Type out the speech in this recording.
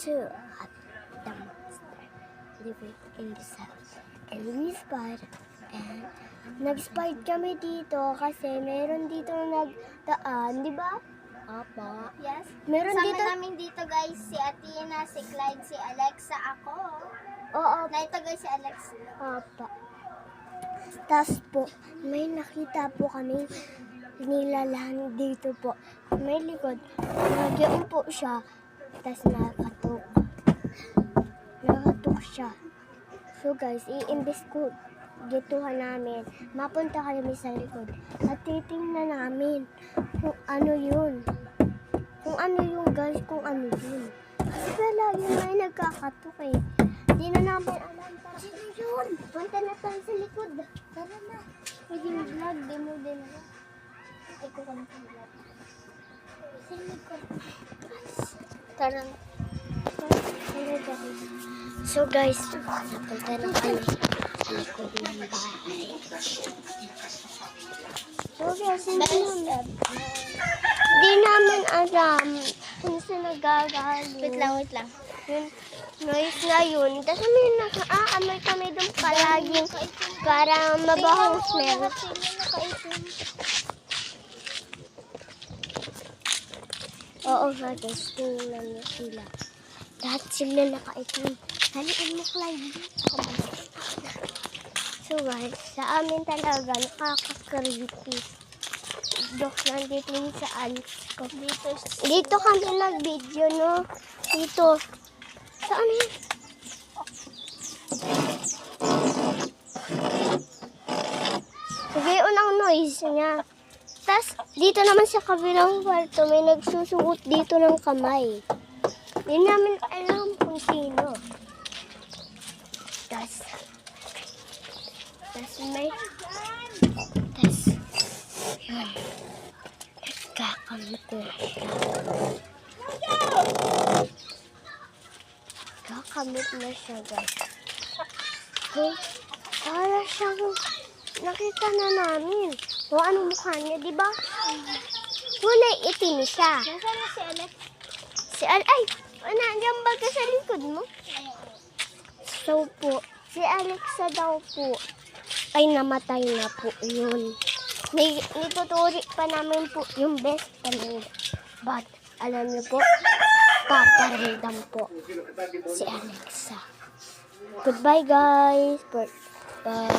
to the monster living in this house. And we spied, and nag-spied kami dito kasi meron dito nagdaan, di ba? Opo. Yes. Meron Kasama dito. namin dito guys, si Athena, si Clyde, si Alexa, ako. Oo. Na ito guys, si Alexa. Opo. Tapos po, may nakita po kami nilalang dito po. May likod. Nagyan po siya. Tapos nakatok. Nakatok siya. So guys, i-imbes ko gituhan namin. Mapunta kami sa likod. At titingnan namin kung ano yun. Kung ano yun guys, kung ano yun. Kasi palagi may nagkakatok eh. Di na namin alam. Sino yun? Punta na tayo sa likod. Tara na. Pwede mo vlog, demo din na. Ikaw kami sa vlog. Sa likod. Tara na. So guys, napunta na kami sa likod ng bahay. So guys, hindi namin alam kung saan nagagaling. Wait lang. Yung noise na yun. Tapos may nakaamoy kami doon palaging parang mabahong smell. Oo nga guys, tingnan niyo sila. Lahat sila nakaitim. Haliin mo, Clyde. So guys, sa amin talaga nakaka-creepy. Dok, nandito yung sa alis ko. Dito kami nag-video, no? Dito. Saan yun? Sige, unang noise niya. Tapos, dito naman sa kabilang kwarto, may nagsusuot dito ng kamay. Hindi namin alam kung sino. Tapos may... Tapos, yun. Nagkakamot na siya. Kakamot na siya, guys. Okay. Para siyang nakita na namin. O, anong mukha niya, di ba? Kulay itim siya. Nasaan na si Alex? Ay! Nandiyan ba ka sa likod mo? So po, si Alexa daw po ay namatay na po yun. Nituturi pa namin po yung best friend. But, alam niyo po, paparamdam po si Alexa. Goodbye guys. Bye.